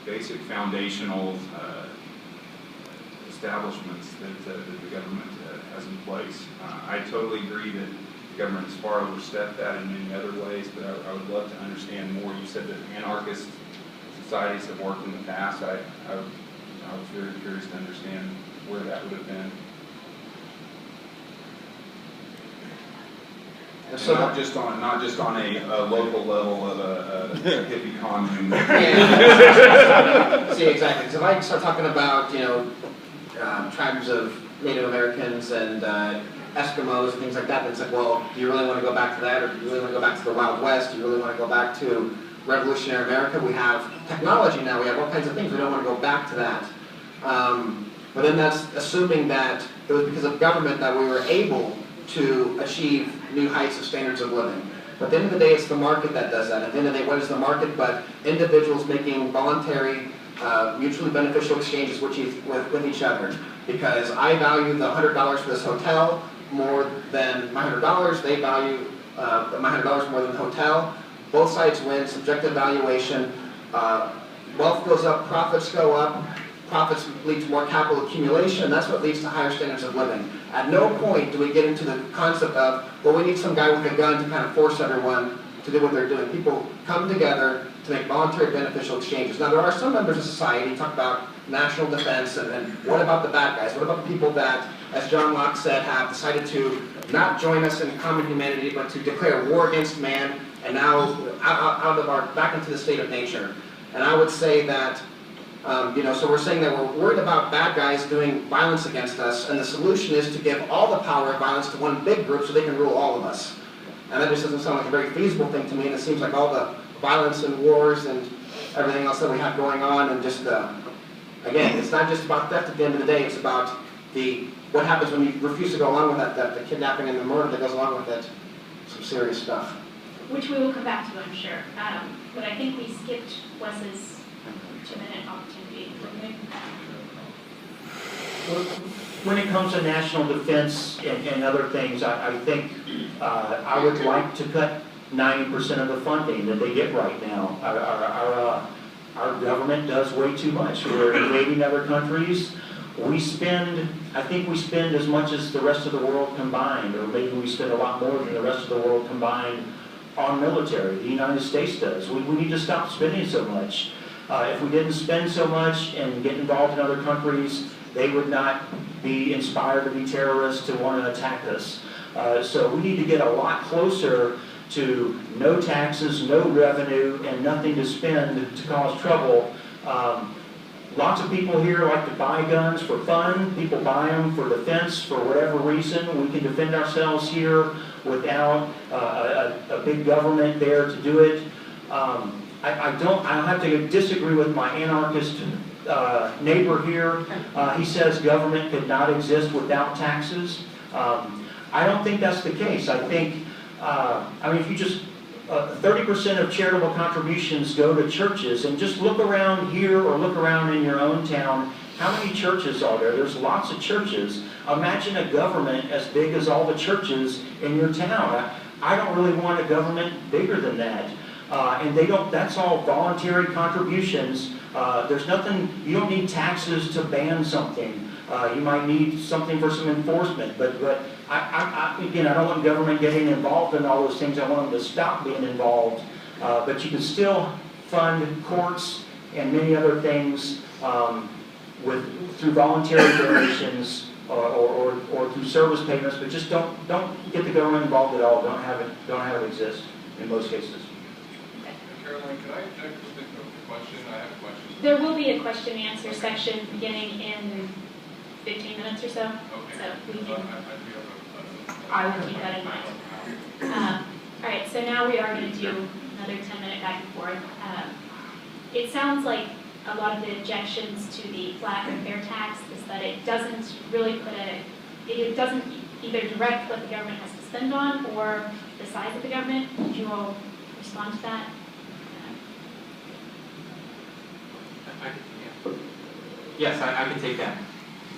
basic foundational, as establishments that the government has in place. I totally agree that the government has far overstepped that in many other ways, but I would love to understand more. You said that anarchist societies have worked in the past. I was very curious to understand where that would have been. So not just on a local level of a hippie commune. Yeah. See, exactly. So if I start talking about, tribes of Native Americans and Eskimos and things like that, then it's like, well, do you really want to go back to that, or do you really want to go back to the Wild West? Do you really want to go back to revolutionary America? We have technology now. We have all kinds of things. We don't want to go back to that. But then that's assuming that it was because of government that we were able to achieve new heights of standards of living. But at the end of the day, it's the market that does that. At the end of the day, what is the market but individuals making voluntary, mutually beneficial exchanges with each other? Because I value the $100 for this hotel more than my $100. They value my $100 more than the hotel. Both sides win, subjective valuation. Wealth goes up, profits go up. Profits lead to more capital accumulation, and that's what leads to higher standards of living. At no point do we get into the concept of, well, we need some guy with a gun to kind of force everyone to do what they're doing. People come together to make voluntary beneficial exchanges. Now, there are some members of society, talk about national defense, and what about the bad guys? What about the people that, as John Locke said, have decided to not join us in common humanity, but to declare war against man, and now back into the state of nature. And I would say that so we're saying that we're worried about bad guys doing violence against us, and the solution is to give all the power of violence to one big group so they can rule all of us. And that just doesn't sound like a very feasible thing to me, and it seems like all the violence and wars and everything else that we have going on, and just, again, it's not just about theft at the end of the day, it's about what happens when you refuse to go along with that theft, the kidnapping and the murder that goes along with it. Some serious stuff. Which we will come back to, I'm sure. But I think we skipped Wes's 2-minute opportunity. When it comes to national defense and other things, I think I would like to cut 90% of the funding that they get right now. Our government does way too much. We're invading other countries. I think we spend as much as the rest of the world combined, or maybe we spend a lot more than the rest of the world combined on military. The United States does. We need to stop spending so much. If we didn't spend so much and get involved in other countries, they would not be inspired to be terrorists to want to attack us. So we need to get a lot closer to no taxes, no revenue, and nothing to spend to cause trouble. Lots of people here like to buy guns for fun. People buy them for defense for whatever reason. We can defend ourselves here without a big government there to do it. I have to disagree with my anarchist neighbor here. He says government could not exist without taxes. I don't think that's the case. I think, if you just 30% of charitable contributions go to churches, and just look around here or look around in your own town. How many churches are there? There's lots of churches. Imagine a government as big as all the churches in your town. I don't really want a government bigger than that. And that's all voluntary contributions. There's nothing, you don't need taxes to ban something. You might need something for some enforcement, but again, I don't want government getting involved in all those things. I want them to stop being involved. But you can still fund courts and many other things through voluntary donations or through service payments. But just don't get the government involved at all. Don't have it exist in most cases. Caroline, can I object with a question? I have a question. There will be a question and answer section beginning in 15 minutes or so. Okay. So we can, I will keep that in mind. All right, so now we are going to do another 10-minute back and forth. It sounds like a lot of the objections to the flat and fair tax is that it doesn't really it doesn't either direct what the government has to spend on or the size of the government. Would you all respond to that? Yes, I can take that.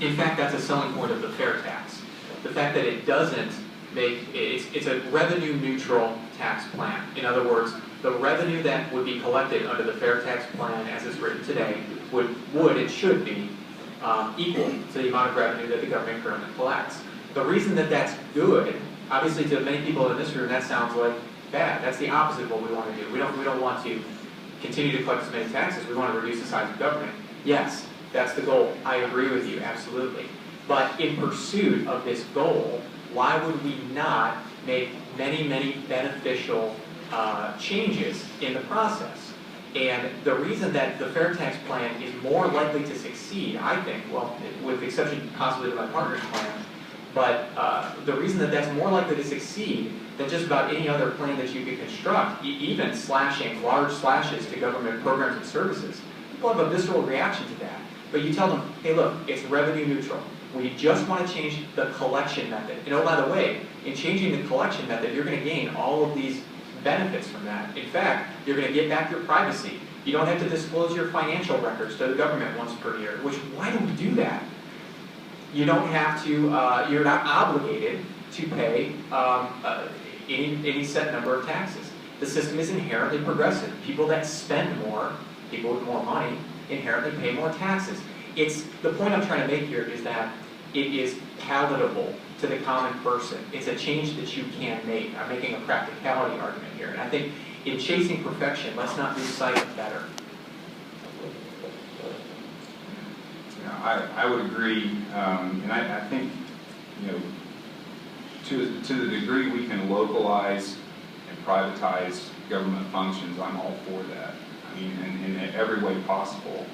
In fact, that's a selling point of the fair tax. The fact that it doesn't it's a revenue neutral tax plan. In other words, the revenue that would be collected under the fair tax plan as it's written today it should be equal to the amount of revenue that the government currently collects. The reason that that's good, obviously to many people in this room, that sounds like bad. That's the opposite of what we want to do. We don't want to continue to collect as many taxes. We want to reduce the size of government. Yes, that's the goal. I agree with you, absolutely. But in pursuit of this goal, why would we not make many, many beneficial changes in the process? And the reason that the fair tax plan is more likely to succeed, I think, well, with the exception possibly of my partner's plan, but the reason that that's more likely to succeed than just about any other plan that you could construct, even slashing large slashes to government programs and services, people have a visceral reaction to that. But you tell them, hey look, it's revenue neutral. We just want to change the collection method. And oh, by the way, in changing the collection method, you're going to gain all of these benefits from that. In fact, you're going to get back your privacy. You don't have to disclose your financial records to the government once per year, which, why do we do that? You don't have to, you're not obligated to pay any set number of taxes. The system is inherently progressive. People that spend more, people with more money, inherently pay more taxes. It's, the point I'm trying to make here is that it is palatable to the common person. It's a change that you can make. I'm making a practicality argument here. And I think in chasing perfection, let's not lose sight of better. Yeah, I would agree, and I think, you know, to the degree we can localize and privatize government functions, I'm all for that. I mean, in every way possible.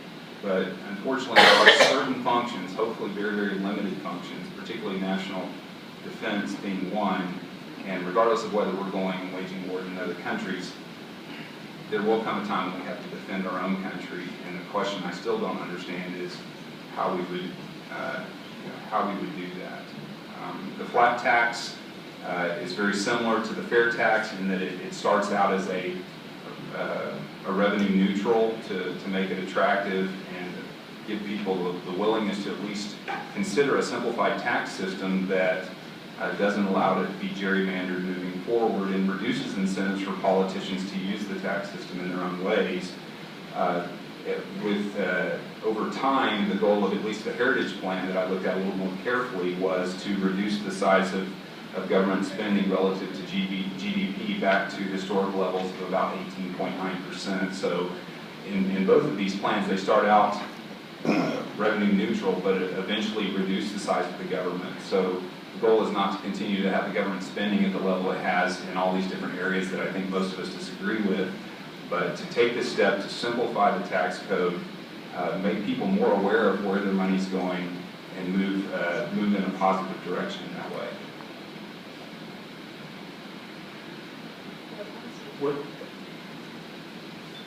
But unfortunately, there are certain functions, hopefully very, very limited functions, particularly national defense being one, and regardless of whether we're going and waging war in other countries, there will come a time when we have to defend our own country, and the question I still don't understand is how we would, do that. The flat tax is very similar to the fair tax in that it starts out as a revenue neutral to make it attractive and give people the willingness to at least consider a simplified tax system that doesn't allow it to be gerrymandered moving forward and reduces incentives for politicians to use the tax system in their own ways. Over time, the goal of at least the Heritage Plan that I looked at a little more carefully was to reduce the size of government spending relative to GDP back to historical levels of about 18.9%. So in both of these plans, they start out revenue neutral, but eventually reduce the size of the government. So the goal is not to continue to have the government spending at the level it has in all these different areas that I think most of us disagree with, but to take this step to simplify the tax code, make people more aware of where their money's going, and move in a positive direction in that way.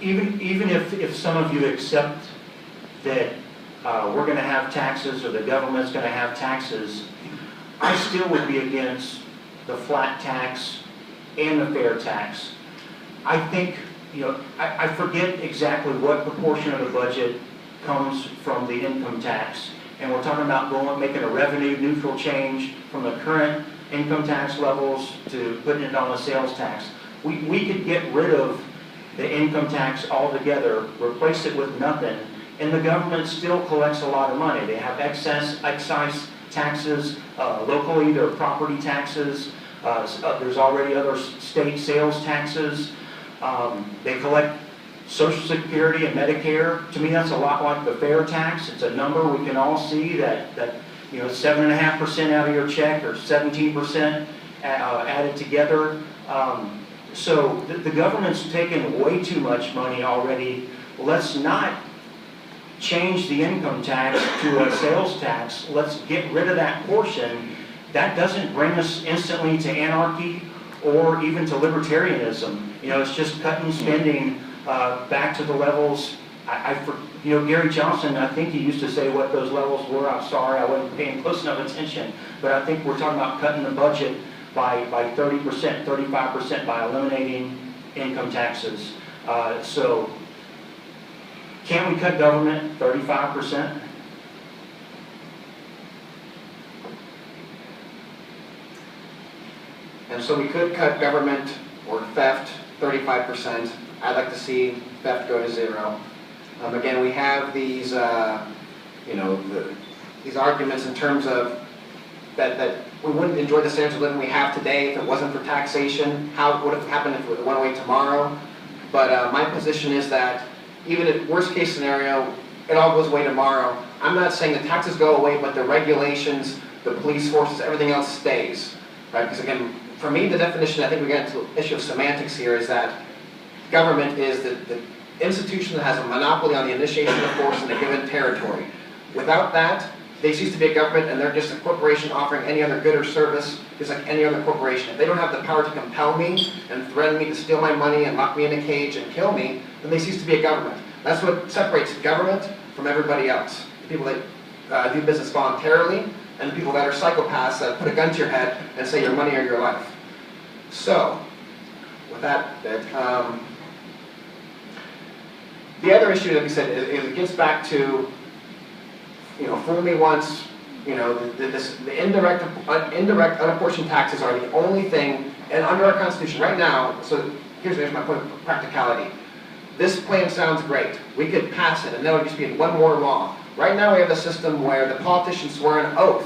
Even if some of you accept that we're going to have taxes or the government's going to have taxes, I still would be against the flat tax and the fair tax. I think, you know, I forget exactly what proportion of the budget comes from the income tax, and we're talking about making a revenue neutral change from the current income tax levels to putting it on a sales tax. We could get rid of the income tax altogether, replace it with nothing, and the government still collects a lot of money. They have excise taxes, locally there are property taxes, there's already other state sales taxes. They collect Social Security and Medicare. To me, that's a lot like the fair tax. It's a number we can all see that 7.5% out of your check or 17% added together. So the government's taken way too much money already. Let's not change the income tax to a sales tax. Let's get rid of that portion. That doesn't bring us instantly to anarchy or even to libertarianism. You know, it's just cutting spending back to the levels. Gary Johnson, I think he used to say what those levels were. I'm sorry, I wasn't paying close enough attention. But I think we're talking about cutting the budget by 30%, 35% by eliminating income taxes. So can we cut government 35%? And so we could cut government or theft 35%. I'd like to see theft go to 0. Again, we have these these arguments in terms of that we wouldn't enjoy the standards of living we have today if it wasn't for taxation. How it would have happened if it went away tomorrow. But my position is that even if worst case scenario, it all goes away tomorrow. I'm not saying the taxes go away, but the regulations, the police forces, everything else stays. Right? Because again, for me, the definition, I think we get into the issue of semantics here, is that government is the institution that has a monopoly on the initiation of force in a given territory. Without that, they cease to be a government, and they're just a corporation offering any other good or service, just like any other corporation. If they don't have the power to compel me and threaten me to steal my money and lock me in a cage and kill me, then they cease to be a government. That's what separates government from everybody else. The people that do business voluntarily, and the people that are psychopaths that put a gun to your head and say your money or your life. So, with that, the other issue that we said is it gets back to, fool me once, the indirect unapportioned taxes are the only thing, and under our Constitution right now, so here's my point of practicality. This plan sounds great. We could pass it, and that would just be one more law. Right now we have a system where the politicians swear an oath,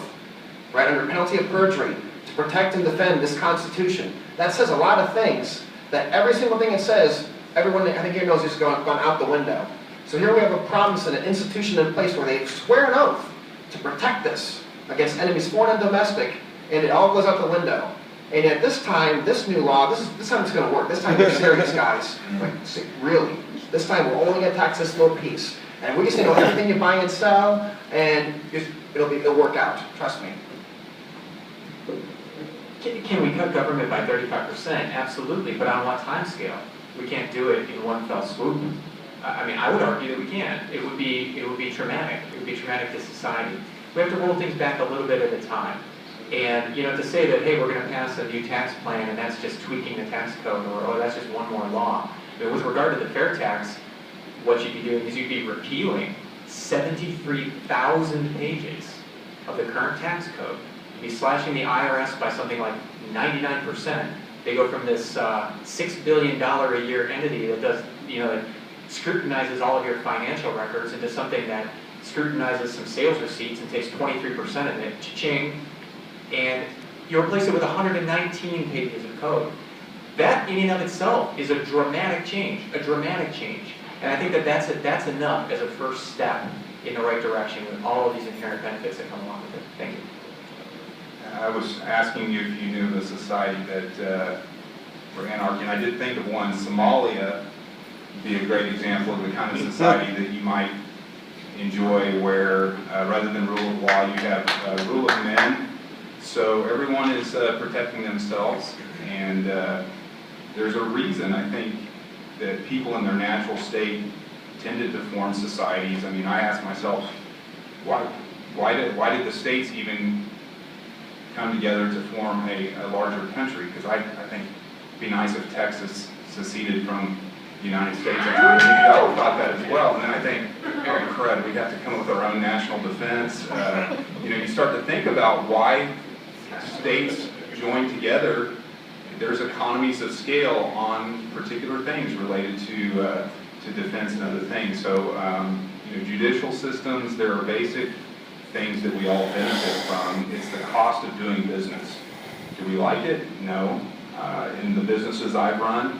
right, under penalty of perjury, to protect and defend this Constitution. That says a lot of things, that every single thing it says, everyone I think here knows has gone out the window. So here we have a promise and an institution in place where they swear an oath to protect this against enemies, foreign and domestic, and it all goes out the window. And at this time, this new law, this time it's going to work. This time we're serious, guys. Like, really. This time we're only going to tax this little piece. And we just know everything you buy and sell, and it'll work out. Trust me. Can we cut government by 35%? Absolutely, but on what time scale? We can't do it in one fell swoop. I would argue that we can. It would be traumatic. It would be traumatic to society. We have to roll things back a little bit at a time. And to say that, hey, we're going to pass a new tax plan and that's just tweaking the tax code, or oh, that's just one more law. But with regard to the fair tax, what you'd be doing is you'd be repealing 73,000 pages of the current tax code. You'd be slashing the IRS by something like 99%. They go from this $6 billion a year entity that does, that scrutinizes all of your financial records into something that scrutinizes some sales receipts and takes 23% of it, cha-ching, and you replace it with 119 pages of code. That in and of itself is a dramatic change, And I think that's enough as a first step in the right direction with all of these inherent benefits that come along with it. Thank you. I was asking you if you knew of a society that were anarchy, and I did think of one. Somalia would be a great example of the kind of society that you might enjoy, where rather than rule of law, you have rule of men. So everyone is protecting themselves, and there's a reason, I think, that people in their natural state tended to form societies. I mean, I ask myself, why did the states even come together to form a larger country? Because I think it'd be nice if Texas seceded from the United States. I thought about that as well. And then I think, oh crud, we have to come up with our own national defense. You start to think about why states join together. There's economies of scale on particular things related to defense and other things. So, judicial systems, there are basic things that we all benefit from. It's the cost of doing business. Do we like it? No. In the businesses I've run,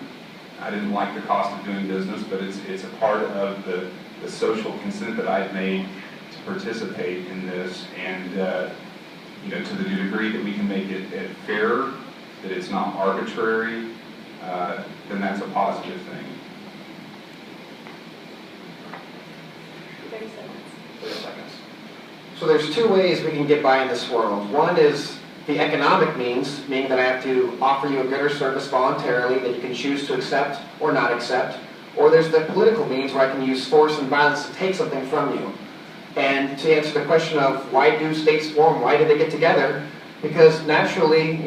I didn't like the cost of doing business, but it's a part of the social consent that I've made to participate in this. And to the degree that we can make it fair, that it's not arbitrary, then that's a positive thing. 30 seconds. So there's two ways we can get by in this world. One is the economic means, meaning that I have to offer you a good or service voluntarily that you can choose to accept or not accept. Or there's the political means where I can use force and violence to take something from you. And to answer the question of why do states form, why do they get together? Because naturally,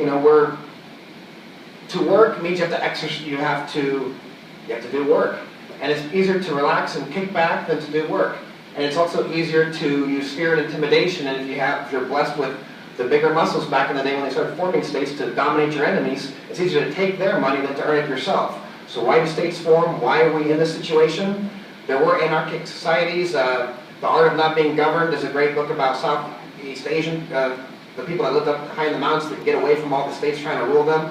to work means you have to exercise, you have to do work. And it's easier to relax and kick back than to do work. And it's also easier to use fear and intimidation, and if you're blessed with the bigger muscles back in the day when they started forming states to dominate your enemies, it's easier to take their money than to earn it yourself. So why do states form? Why are we in this situation? There were anarchic societies. The Art of Not Being Governed is a great book about Southeast Asian, the people that lived up high in the mountains that get away from all the states trying to rule them.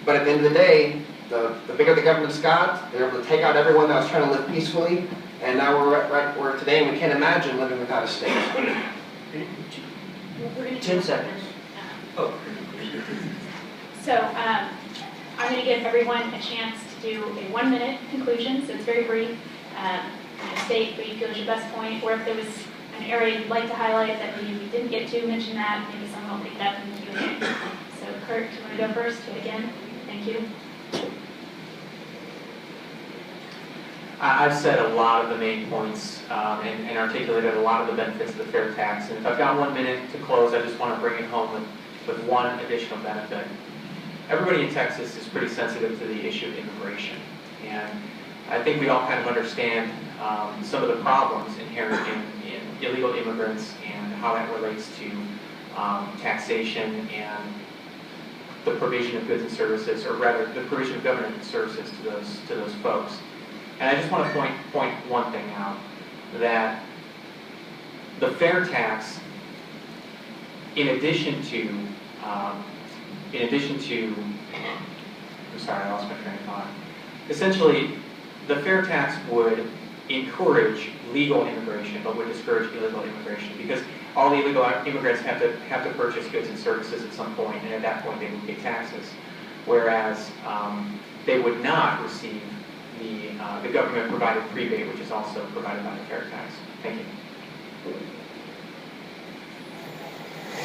But at the end of the day, the bigger the government's got, they're able to take out everyone that was trying to live peacefully, and now we're right where today we can't imagine living without a state. 10 seconds. Oh. So I'm going to give everyone a chance to do a 1-minute conclusion, so it's very brief. State what you feel is your best point, or if there was an area you'd like to highlight that maybe we didn't get to, mention that. Maybe someone will pick that up in the Q&A. So Kurt, do you want to go first? Do it again. Thank you. I've said a lot of the main points and articulated a lot of the benefits of the fair tax. And if I've got 1 minute to close, I just want to bring it home with one additional benefit. Everybody in Texas is pretty sensitive to the issue of immigration. And I think we all kind of understand some of the problems inherent in illegal immigrants and how that relates to taxation and the provision of goods and services, or rather, the provision of government services to those folks. And I just want to point one thing out, that the fair tax, in addition to, I'm sorry, I lost my train of thought. Essentially, the fair tax would encourage legal immigration, but would discourage illegal immigration, because all the illegal immigrants have to purchase goods and services at some point, and at that point they would pay taxes, whereas they would not receive the government-provided rebate, which is also provided by the fair tax. Thank you.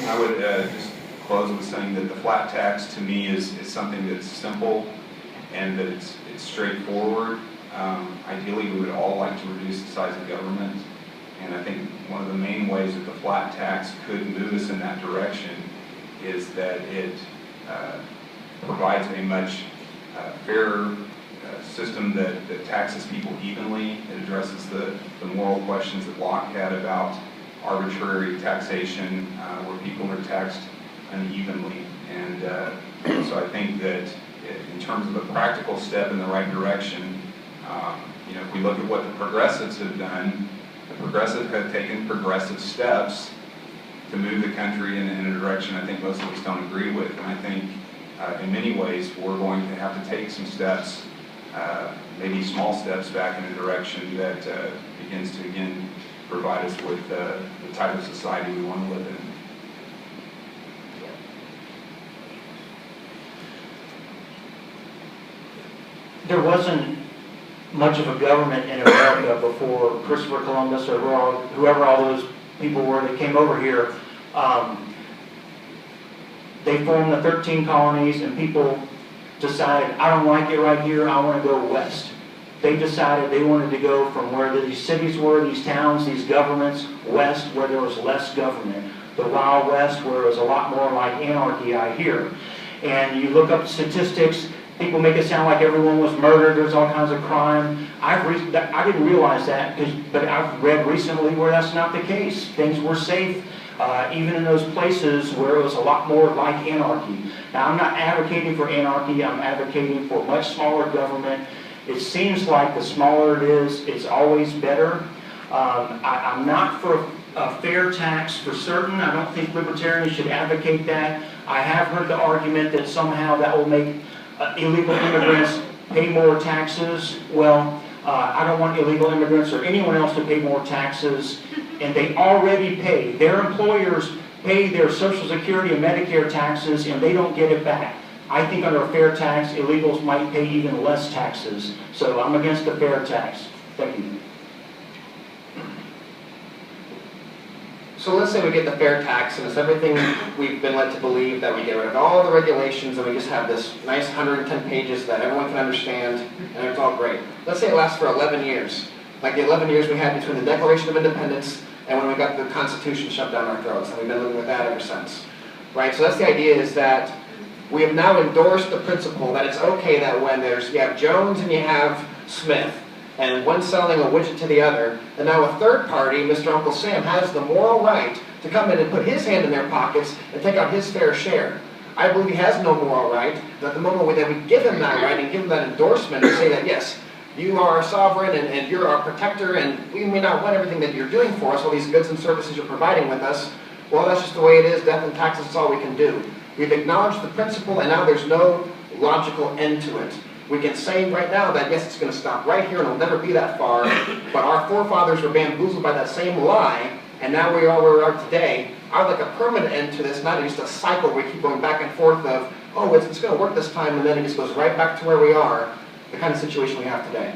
I would just close with saying that the flat tax to me is something that's simple and that it's straightforward. Ideally, we would all like to reduce the size of government, and I think one of the main ways that the flat tax could move us in that direction is that it provides a much fairer system that taxes people evenly. It addresses the moral questions that Locke had about arbitrary taxation, where people are taxed unevenly. And so I think that in terms of a practical step in the right direction, if we look at what the progressives have done, the progressives have taken progressive steps to move the country in a direction I think most of us don't agree with. And I think in many ways we're going to have to take some steps, maybe small steps back in a direction that begins to again provide us with the type of society we want to live in. There wasn't much of a government in America before Christopher Columbus or whoever all those people were that came over here. They formed the 13 colonies, and people decided, I don't like it right here, I want to go west. They decided they wanted to go from where these cities were, these towns, these governments, west, where there was less government. The Wild West, where it was a lot more like anarchy, I hear. And you look up statistics, people make it sound like everyone was murdered, there's all kinds of crime. I didn't realize that, but I've read recently where that's not the case. Things were safe, even in those places where it was a lot more like anarchy. Now, I'm not advocating for anarchy, I'm advocating for much smaller government. It seems like the smaller it is, it's always better. I'm not for a fair tax for certain. I don't think libertarians should advocate that. I have heard the argument that somehow that will make illegal immigrants pay more taxes. Well, I don't want illegal immigrants or anyone else to pay more taxes, and they already pay. Their employers pay their Social Security and Medicare taxes, and they don't get it back. I think under a fair tax, illegals might pay even less taxes. So I'm against the fair tax. Thank you. So let's say we get the fair tax, and it's everything we've been led to believe, that we get rid of all the regulations, and we just have this nice 110 pages that everyone can understand, and it's all great. Let's say it lasts for 11 years. Like the 11 years we had between the Declaration of Independence and when we got the Constitution shoved down our throats, and we've been living with that ever since. Right? So that's the idea, is that we have now endorsed the principle that it's okay that when you have Jones and you have Smith, and one selling a widget to the other, and now a third party, Mr. Uncle Sam, has the moral right to come in and put his hand in their pockets and take out his fair share. I believe he has no moral right, that the moment that we give him that right and give him that endorsement and say that, yes, you are our sovereign and you're our protector, and we may not want everything that you're doing for us, all these goods and services you're providing with us. Well, that's just the way it is. Death and taxes is all we can do. We've acknowledged the principle, and now there's no logical end to it. We can say right now that, yes, it's going to stop right here and it'll never be that far, but our forefathers were bamboozled by that same lie, and now we are where we are today. I'd like a permanent end to this, not just a cycle where we keep going back and forth of, oh, it's going to work this time, and then it just goes right back to where we are, the kind of situation we have today.